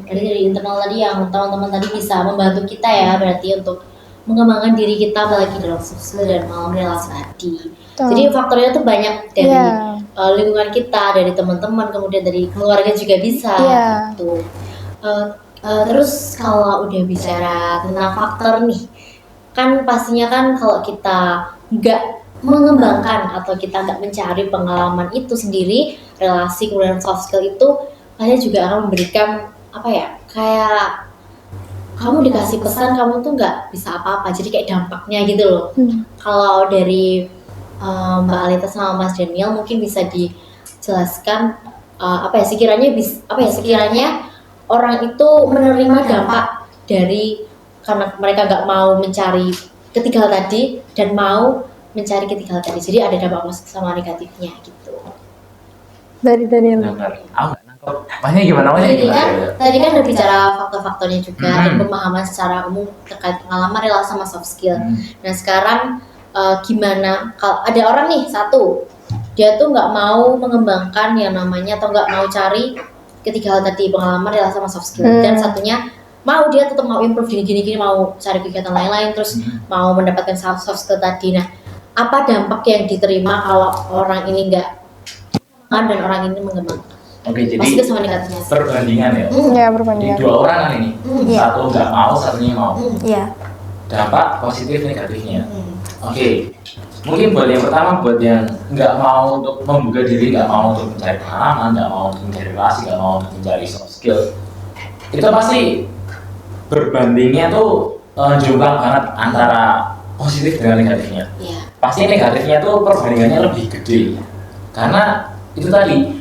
Dari internal tadi yang teman-teman tadi bisa membantu kita ya, berarti untuk mengembangkan diri kita apalagi dalam sosial dan malam relasi tadi. Jadi faktornya tuh banyak dari lingkungan kita, dari teman-teman, kemudian dari keluarga juga bisa. Tuh. Terus kalau udah bicara tentang faktor nih, kan pastinya kan kalau kita nggak mengembangkan atau kita nggak mencari pengalaman itu sendiri, relasi kemudian soft skill itu pasti juga akan memberikan apa ya, kayak kamu dikasih pesan kamu tuh nggak bisa apa-apa, jadi kayak dampaknya gitu loh. Kalau dari Mbak Aleta sama Mas Daniel mungkin bisa dijelaskan sekiranya orang itu menerima dampak dari karena mereka nggak mau mencari ketiga hal tadi dan mau mencari ketiga hal tadi, jadi ada dampak positif sama negatifnya gitu. Dari Daniel. Banyak gimana? Tadi kan udah bicara faktor-faktornya juga dan pemahaman secara umum terkait pengalaman, relasi sama soft skill. Nah sekarang gimana kalau ada orang nih satu, dia tuh nggak mau mengembangkan yang namanya atau nggak mau cari ketiga hal tadi, pengalaman, relasi sama soft skill, dan satunya mau dia tetap mau improve gini mau cari kegiatan lain-lain, terus mau mendapatkan soft skill tadi. Nah apa dampak yang diterima kalau orang ini nggak dan orang ini mengembangkan? Oke, jadi perbandingan ya. Perbandingan. Jadi dua orang kan ini, satu nggak mau, satunya mau. Dampak positif negatifnya. Oke, mungkin buat yang pertama, buat yang nggak mau untuk membuka diri, nggak mau untuk mencari pengalaman, nggak mau untuk mencari relasi, nggak mau untuk mencari soft skill, itu pasti berbandingnya tuh jomplang banget antara positif dengan negatifnya. Pasti negatifnya tuh perbandingannya lebih gede, karena itu tadi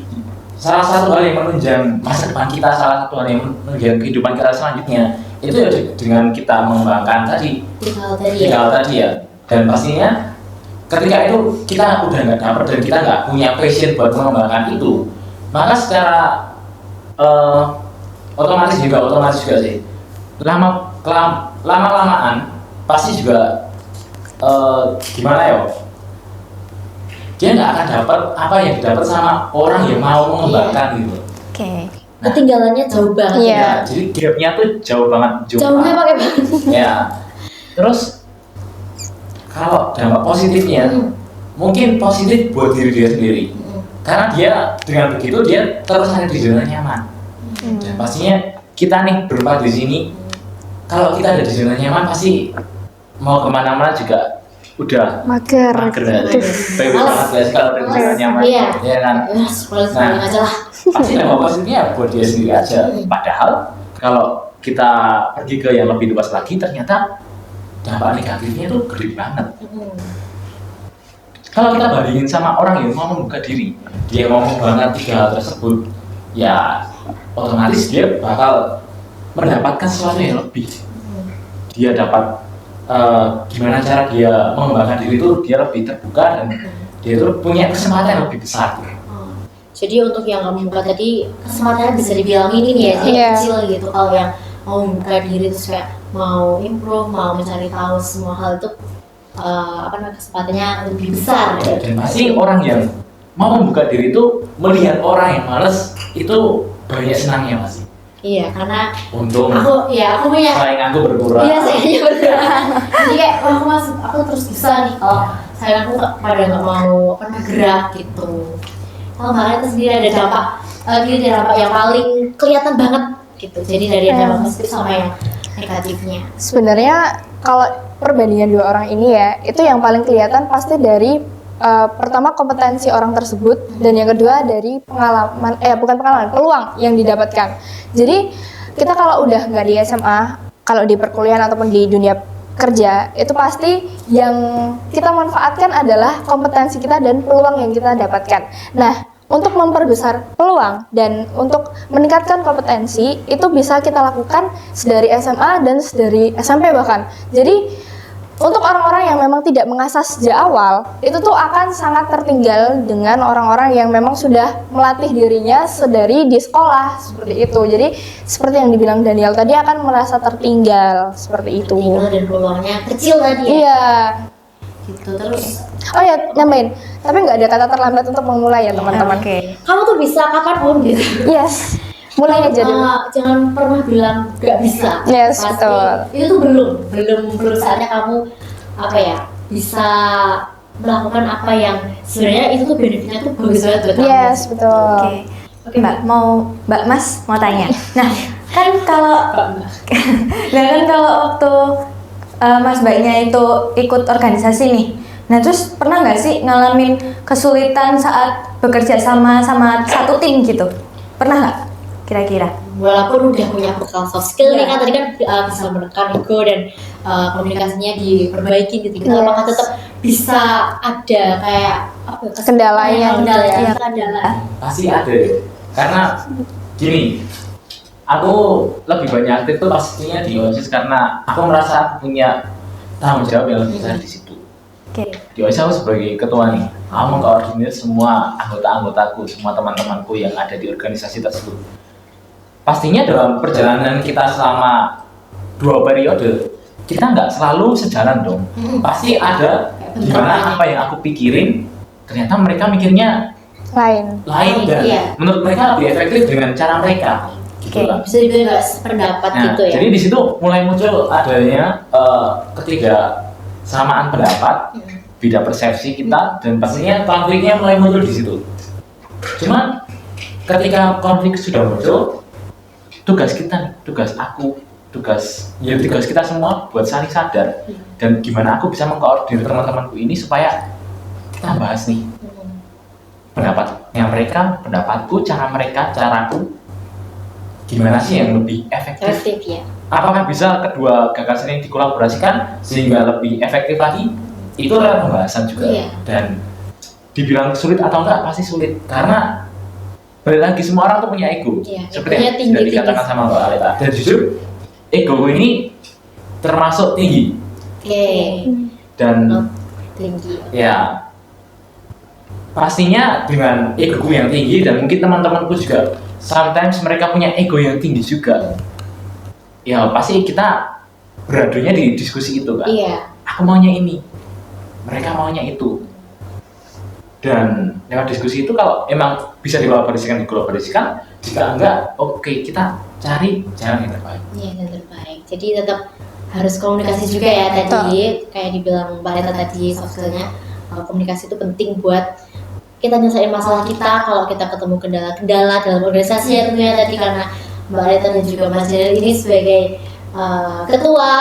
salah satu hal yang menunjang masa depan kita, salah satu hal yang menunjang kehidupan kita selanjutnya itu ya dengan kita mengembangkan tadi tiga hal tadi ya. Dan pastinya ketika itu kita udah nggak dapet dan kita nggak punya passion buat mengembangkan itu, maka secara otomatis juga sih lama-lamaan pasti juga gimana ya, dia nggak akan dapat apa yang didapat sama orang yang mau mengembangkan gitu. Nah, ketinggalannya jauh banget. Ya, jadi gapnya tuh jauh banget. Jauhnya pakai banget. Ya. Terus kalau dampak positifnya mungkin positif buat diri dia sendiri. Karena dia dengan begitu dia terus ada di zona nyaman. Dan pastinya kita nih berempat di sini, kalau kita ada di zona nyaman pasti mau kemana-mana juga udah mager banget guys kalau udah di zona nyaman. Ya kan. Nah, pasti dampak positifnya buat dia sendiri aja. Padahal kalau kita pergi ke yang lebih luas lagi, ternyata dampak negatifnya itu gede banget. Kalau kita bandingin sama orang yang mau membuka diri, dia mau mengembangkan tiga hal tersebut, ya otomatis dia bakal mendapatkan sesuatu yang lebih. Dia dapat gimana cara dia mengembangkan diri itu, dia lebih terbuka dan dia itu punya kesempatan yang lebih besar. Jadi untuk yang kamu buka tadi kesempatannya bisa dibilang ini ya, kecil gitu. Kalau yang mau membuka diri terus kayak mau improve, mau mencari tahu semua hal itu kesempatannya lebih besar. Dan pasti orang yang mau membuka diri itu melihat orang yang malas itu banyak senangnya Mas. Iya, karena untung aku punya saing aku berkurang. iya saingnya berkurang. Jadi kayak aku terus bisa nih kalau saing aku pada nggak mau gerak gitu. Kalau Mbak itu sendiri ada dampak yang paling kelihatan banget gitu. Jadi dari dampak positif sama yang negatifnya. Sebenarnya kalau perbandingan dua orang ini ya, itu yang paling kelihatan pasti dari pertama kompetensi orang tersebut, dan yang kedua dari peluang yang didapatkan. Jadi kita kalau udah nggak di SMA, kalau di perkuliahan ataupun di dunia kerja, itu pasti yang kita manfaatkan adalah kompetensi kita dan peluang yang kita dapatkan. Nah, untuk memperbesar peluang dan untuk meningkatkan kompetensi itu bisa kita lakukan sedari SMA dan sedari SMP bahkan. Jadi untuk orang-orang yang memang tidak mengasah sejak awal, itu tuh akan sangat tertinggal dengan orang-orang yang memang sudah melatih dirinya sedari di sekolah, seperti itu. Jadi seperti yang dibilang Daniel tadi, akan merasa tertinggal, seperti itu. Dan peluangnya kecil tadi ya? Iya. Gitu, terus oh ya, nyampein. Tapi nggak ada kata terlambat untuk memulai ya teman-teman. Oke. Kamu tuh bisa kapanpun gitu. Yes. Mulai aja dulu. Jangan pernah bilang nggak bisa. Yes, pasti betul. itu tuh belum saatnya kamu bisa melakukan apa yang sebenarnya itu tuh benefitnya tuh bagus banget buat kamu. Yes, betul. Oke, Mbak Mas mau tanya. Nah, kan kalau waktu Mas Mbaknya itu ikut organisasi nih. Nah, terus pernah nggak sih ngalamin kesulitan saat bekerja sama satu tim gitu? Pernah nggak? Kira-kira? Walaupun udah punya bekal soft skill nih kan tadi kan bisa menekan ego dan komunikasinya diperbaiki gitu. Apakah tetap bisa ada kayak Kendalanya. kendala? Pasti ada, karena gini, aku lebih banyak aktif tuh pastinya di OSIS karena aku merasa aku punya tanggung jawab yang lebih besar di situ. Di OSIS aku sebagai ketua nih, aku mengkoordinir semua anggota-anggotaku, semua teman-temanku yang ada di organisasi tersebut. Pastinya dalam perjalanan kita selama 2 periode, kita nggak selalu sejalan dong. Pasti ada gimana apa yang aku pikirin, ternyata mereka mikirnya lain dan menurut mereka lebih efektif dengan cara mereka. Gitu lah. Bisa dibilang pendapat gitu ya. Jadi di situ mulai muncul adanya ketidaksamaan pendapat, beda persepsi kita, dan pastinya konfliknya mulai muncul di situ. Cuman ketika konflik sudah muncul, tugas kita semua buat saling sadar dan gimana aku bisa mengkoordinir teman-temanku ini supaya kita bahas nih pendapatnya mereka, pendapatku, cara mereka, caraku, gimana sih yang lebih efektif ya. Apakah bisa kedua gagasan yang dikolaborasikan sehingga lebih efektif lagi? Itu adalah pembahasan juga. Dan dibilang sulit atau enggak, pasti sulit karena balik lagi semua orang tuh punya ego, seperti yang sudah dikatakan sama Mbak Aleta. Dan jujur, ego ini termasuk tinggi. Dan tinggi. Ya, pastinya dengan ego yang tinggi dan mungkin teman-temanku juga, sometimes mereka punya ego yang tinggi juga. Ya pasti kita beradunya di diskusi itu kan. Aku maunya ini, mereka maunya itu. Dan lewat diskusi itu kalau emang bisa dikolaborasikan, jika enggak, oke, kita cari jalan yang terbaik. Yang terbaik. Jadi tetap harus komunikasi juga ya tadi, kayak dibilang Mbak Leta tadi, soft skillnya komunikasi itu penting buat kita nyelesain masalah kita. Kalau kita ketemu kendala-kendala dalam organisasi ya tentunya tadi, karena Mbak Leta dan juga Mas Daniel ini sebagai ketua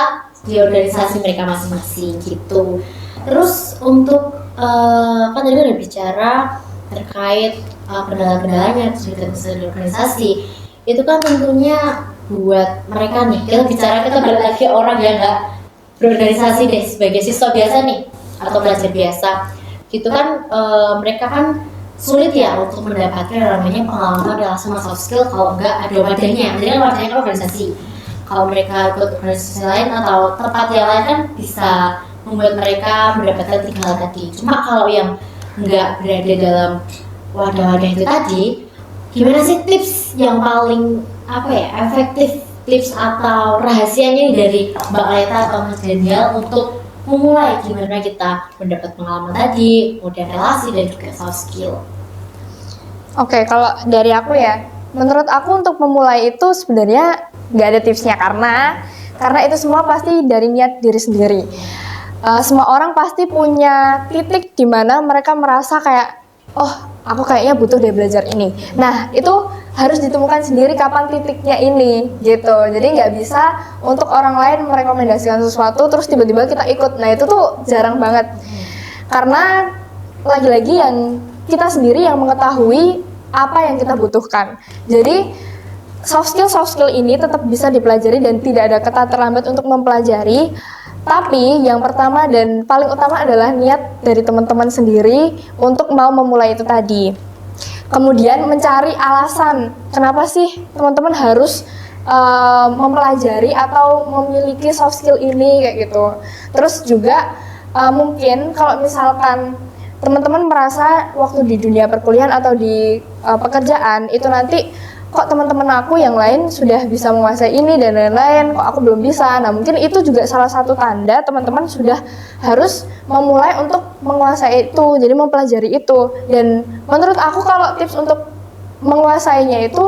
di organisasi mereka masing-masing gitu. Terus untuk kan tadi udah bicara terkait kendala-kendalanya di organisasi, itu kan tentunya buat mereka nih, kita balik lagi orang yang nggak berorganisasi deh, sebagai siswa biasa nih atau pelajar biasa gitu kan, mereka kan sulit ya untuk mendapatkan namanya pengalaman dalam semua soft skill kalau nggak ada wadahnya. Jadi kan wadahnya kan organisasi. Kalau mereka ikut organisasi lain atau tempat yang lain kan bisa membuat mereka mendapatkan 3 hal tadi. Cuma kalau yang nggak berada dalam wadah-wadah itu tadi, gimana sih tips yang paling efektif, tips atau rahasianya dari Mbak Aleta atau Mas Daniel untuk memulai gimana kita mendapat pengalaman tadi, kemudian relasi dan juga soft skill. Oke, kalau dari aku ya, menurut aku untuk memulai itu sebenarnya nggak ada tipsnya karena itu semua pasti dari niat diri sendiri. Semua orang pasti punya titik di mana mereka merasa kayak, oh aku kayaknya butuh deh belajar ini. Nah itu harus ditemukan sendiri kapan titiknya ini gitu. Jadi nggak bisa untuk orang lain merekomendasikan sesuatu terus tiba-tiba kita ikut. Nah itu tuh jarang banget. Karena lagi-lagi yang kita sendiri yang mengetahui apa yang kita butuhkan. Jadi soft skill ini tetap bisa dipelajari dan tidak ada kata terlambat untuk mempelajari. Tapi yang pertama dan paling utama adalah niat dari teman-teman sendiri untuk mau memulai itu tadi. Kemudian mencari alasan kenapa sih teman-teman harus mempelajari atau memiliki soft skill ini kayak gitu. Terus juga mungkin kalau misalkan teman-teman merasa waktu di dunia perkuliahan atau di pekerjaan itu nanti kok teman-teman aku yang lain sudah bisa menguasai ini dan lain-lain, kok aku belum bisa. Nah mungkin itu juga salah satu tanda teman-teman sudah harus memulai untuk menguasai itu, jadi mempelajari itu. Dan menurut aku kalau tips untuk menguasainya itu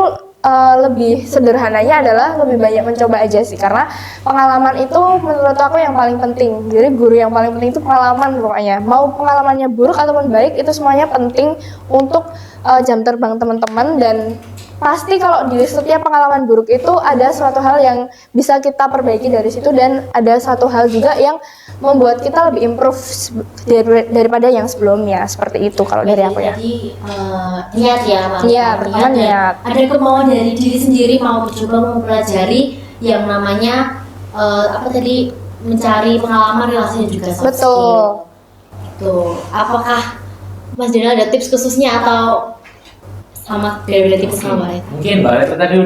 lebih sederhananya adalah lebih banyak mencoba aja sih, karena pengalaman itu menurut aku yang paling penting. Jadi guru yang paling penting itu pengalaman pokoknya. Mau pengalamannya buruk ataupun baik itu semuanya penting untuk jam terbang teman-teman. Dan pasti kalau di setiap pengalaman buruk itu ada suatu hal yang bisa kita perbaiki dari situ, dan ada satu hal juga yang membuat kita lebih improve daripada yang sebelumnya. Seperti itu kalau dari aku ya. Jadi niat ya, Iya, pertama niat. Ada kemauan dari diri sendiri mau mencoba mempelajari yang namanya mencari pengalaman, relasi dan juga soft Betul. skill. Tuh, apakah Mas Daniel ada tips khususnya atau sama beda-beda tips sama Mbak Reta? Mungkin Mbak Reta tadi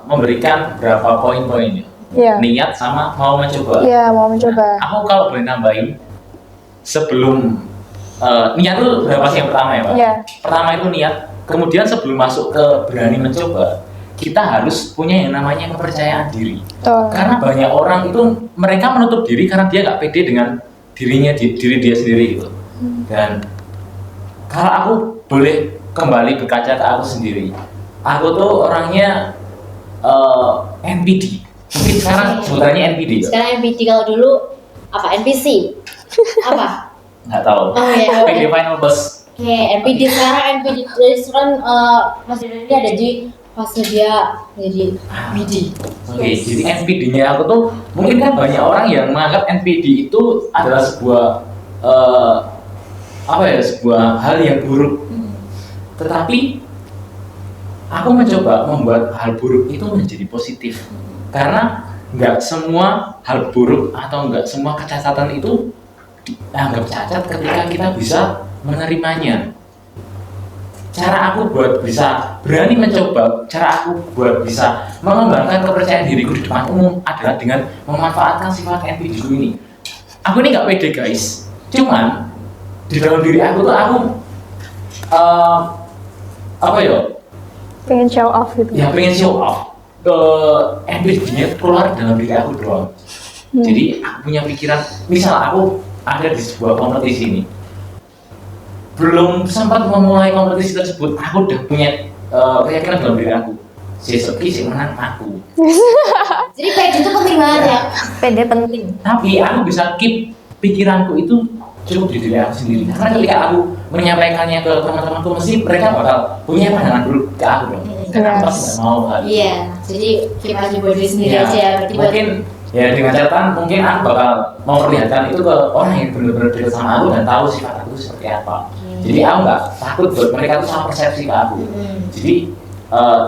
memberikan beberapa poin-poinnya. Iya. Niat sama mau mencoba. Iya, mau mencoba. Aku kalau boleh nambahin, sebelum niat itu berapa sih yang pertama ya Pak? Iya. Pertama itu niat, kemudian sebelum masuk ke berani mencoba, kita harus punya yang namanya kepercayaan diri. Betul. Karena banyak orang itu mereka menutup diri karena dia nggak pede dengan diri dia sendiri gitu. Dan kalau aku boleh kembali berkaca ke aku sendiri, aku tuh orangnya NPD. Mungkin sekarang sebutannya NPD. Sekarang NPD, kalau dulu apa? NPC? Apa? Nggak tahu. Oh ya. PD Final Bus. Oke, NPD sekarang NPD terus kan Mas Daniel ini ada di fase dia jadi NPD. Oke, jadi NPD-nya aku tuh mungkin kan banyak orang yang menganggap NPD itu adalah sebuah sebuah hal yang buruk. Tetapi aku mencoba membuat hal buruk itu menjadi positif. Karena nggak semua hal buruk atau nggak semua kecacatan itu dianggap cacat ketika kita bisa menerimanya. Cara aku buat bisa berani mencoba, cara aku buat bisa mengembangkan kepercayaan diriku di depan umum adalah dengan memanfaatkan sifat NPD ini. Aku ini nggak pede guys, cuman di dalam diri aku tuh aku Pengen show off gitu. ya pengen show off. NPD-nya keluar dalam diri aku doang. Jadi aku punya pikiran, misal aku ada di sebuah kompetisi ini, belum sempat memulai kompetisi tersebut, aku udah punya keyakinan dalam diri aku, besok sih menang aku. Jadi pede itu penting banget ya. Pede penting. Tapi aku bisa keep pikiranku itu cukup di diri aku sendiri. Karena ketika aku menyampaikannya ke teman-temanku, mesti mereka bakal punya pandangan buruk ke aku dong. Karena aku pasti nggak mau hal itu. Iya, jadi keep aja buat diri sendiri Ya, aja. Berarti mungkin ya dengan catatan mungkin aku bakal memperlihatkan itu ke orang yang benar-benar dekat sama aku dan tahu sifat aku seperti apa. Jadi aku nggak takut buat mereka tuh sama persepsi ke aku. Jadi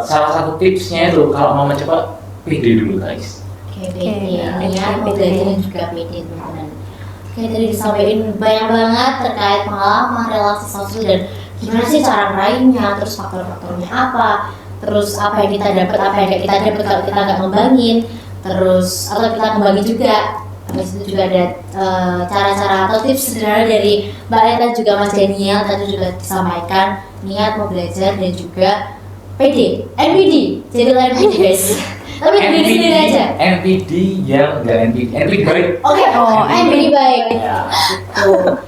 salah satu tipsnya itu kalau mau mencoba pede dulu guys. Oke, pede. Niat, pede dan juga pede teman-teman. Oke, tadi disampaikan banyak banget terkait pengalaman, relasi sosial dan gimana sih cara meraihnya, terus faktor-faktornya apa, terus apa yang kita dapat, apa yang nggak kita dapat kalau kita nggak ngembangin, terus atau kita ngembangin juga. Habis itu juga ada cara-cara atau tips sederhana dari Mbak Reta juga Mas Daniel tadi juga disampaikan, niat mau belajar dan juga PD, NPD, jadi NPD guys. Tapi diri sendiri aja. NPD yang enggak NPD baik. Oke, NPD baik. Ya. Tuh.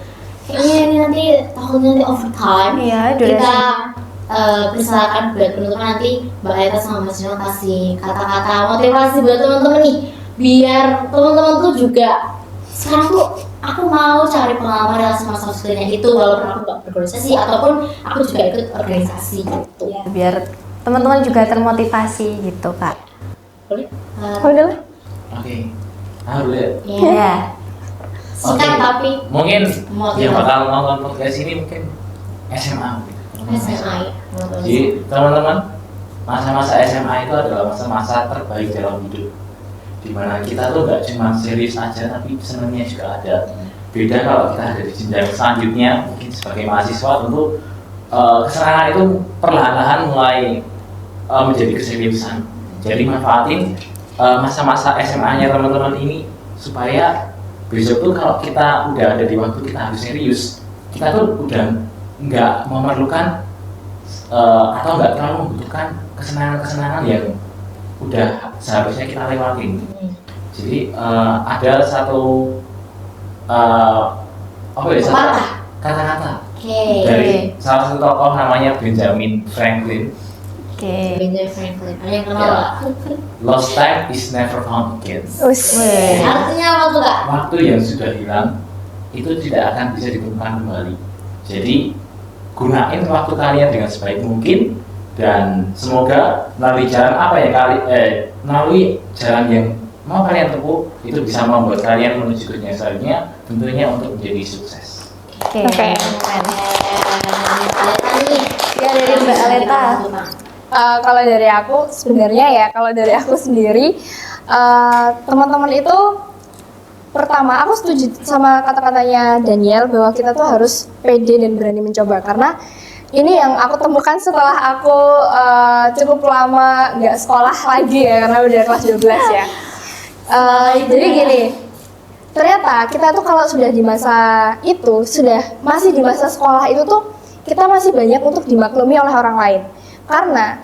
Kayaknya ini nanti takutnya nanti overtime. Iya, Kita durasi. persilakan buat penutupan nanti Mbak Aita sama Mas Nino kasih kata-kata motivasi buat teman-teman nih, biar teman-teman tuh juga sekarang tuh aku mau cari pengalaman relasi sama soft skill-nya itu walaupun aku nggak berorganisasi ataupun aku juga ikut organisasi gitu. Biar teman-teman juga termotivasi gitu, Kak. Boleh? Udah lah. Oke. Boleh. Ya. Singkat Oke. tapi Mungkin motivasi. yang bakal nonton podcast ini mungkin SMA gitu. SMA ya. Jadi teman-teman, masa-masa SMA itu adalah masa-masa terbaik dalam hidup, dimana kita tuh gak cuma serius aja tapi senangnya juga ada. Beda kalau kita ada di jenjang selanjutnya, mungkin sebagai mahasiswa tentu kesenangan itu perlahan-lahan mulai menjadi keseriusan. Jadi manfaatin masa-masa SMA-nya teman-teman ini supaya besok tuh kalau kita udah ada di waktu kita harus serius, kita tuh udah nggak memerlukan atau nggak terlalu membutuhkan kesenangan-kesenangan yang udah seharusnya kita lewatin. Jadi ada satu kata-kata dari salah satu tokoh namanya Benjamin Franklin. Oke. Benjamin Franklin. Ada yang kenal Ya. nggak? Lost time is never found again. Wih. Artinya apa tuh kak? Waktu yang sudah hilang itu tidak akan bisa ditemukan kembali. Jadi gunain waktu kalian dengan sebaik mungkin dan semoga melalui jalan apa yang melalui jalan yang mau kalian tempuh itu bisa membuat kalian menuju ke jenjang selanjutnya, tentunya untuk menjadi sukses. Oke. Oke. Aleta nih. Ya, dari Mbak Aleta. Kalau dari aku sebenarnya ya, kalau dari aku sendiri teman-teman itu pertama aku setuju sama kata-katanya Daniel bahwa kita tuh harus pede dan berani mencoba, karena ini yang aku temukan setelah aku cukup lama nggak sekolah lagi ya, karena udah kelas 12 ya. Jadi gini, ternyata kita tuh kalau sudah di masa itu, masih di masa sekolah itu tuh kita masih banyak untuk dimaklumi oleh orang lain. Karena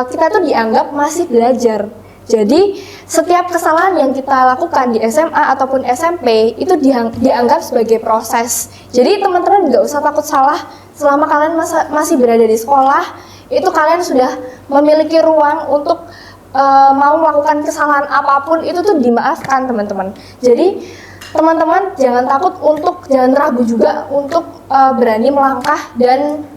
kita tuh dianggap masih belajar. Jadi setiap kesalahan yang kita lakukan di SMA ataupun SMP itu dianggap sebagai proses. Jadi teman-teman nggak usah takut salah selama kalian masih berada di sekolah. Itu kalian sudah memiliki ruang untuk mau melakukan kesalahan apapun itu tuh dimaafkan teman-teman. Jadi teman-teman jangan ragu juga untuk berani melangkah dan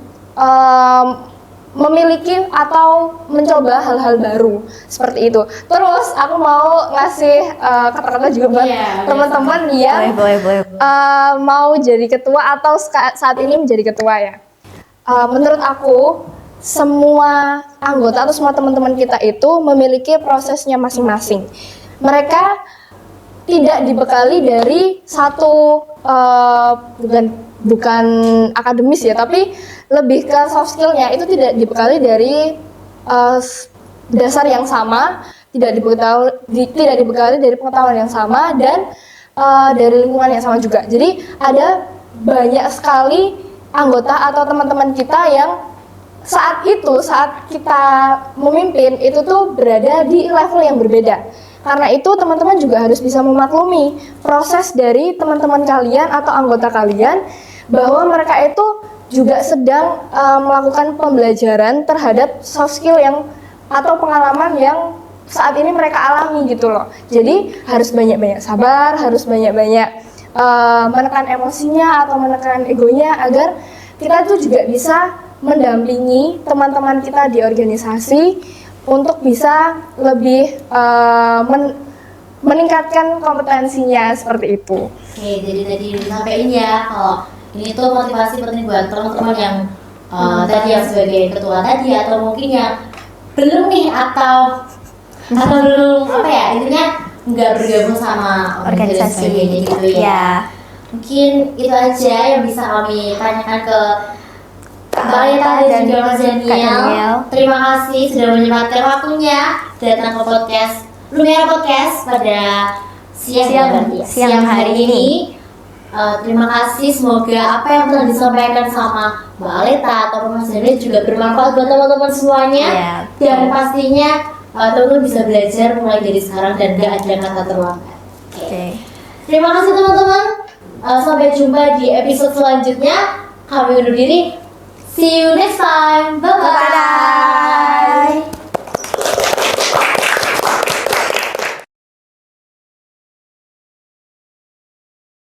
memiliki atau mencoba hal-hal baru seperti itu. Terus aku mau ngasih kata-kata juga buat teman-teman yang Boleh. mau jadi ketua atau saat ini menjadi ketua ya. Menurut aku semua anggota atau semua teman-teman kita itu memiliki prosesnya masing-masing. Mereka tidak dibekali dari satu bukan akademis ya, tapi lebih ke soft skill-nya itu tidak dibekali dari dasar yang sama, tidak dibekali dari pengetahuan yang sama dan dari lingkungan yang sama juga. Jadi ada banyak sekali anggota atau teman-teman kita yang saat kita memimpin itu tuh berada di level yang berbeda. Karena itu teman-teman juga harus bisa memaklumi proses dari teman-teman kalian atau anggota kalian bahwa mereka itu juga sedang melakukan pembelajaran terhadap soft skill atau pengalaman yang saat ini mereka alami gitu loh. Jadi harus banyak-banyak sabar, harus banyak-banyak menekan emosinya atau menekan egonya agar kita tuh juga bisa mendampingi teman-teman kita di organisasi untuk bisa lebih meningkatkan kompetensinya seperti itu. Oke, jadi tadi disampaikan ya kalau ini tuh motivasi penting buat teman-teman yang tadi yang sebagai ketua tadi atau mungkin yang belum nih atau belum intinya nggak bergabung sama organisasi gitu ya. Mungkin itu aja yang bisa kami tanyakan ke Mbak Aleta dan juga Mas Daniel. Terima kasih sudah menyempatkan waktunya datang ke podcast Lumera Podcast pada siang hari ini. Terima kasih, semoga apa yang telah disampaikan sama Mbak Aleta atau Mas Daniel juga bermanfaat buat teman-teman semuanya. Dan pastinya teman-teman bisa belajar mulai dari sekarang dan gak ada kata terlambat. Oke. Terima kasih teman-teman. Sampai jumpa di episode selanjutnya. Kami undur diri. See you next time. Bye bye.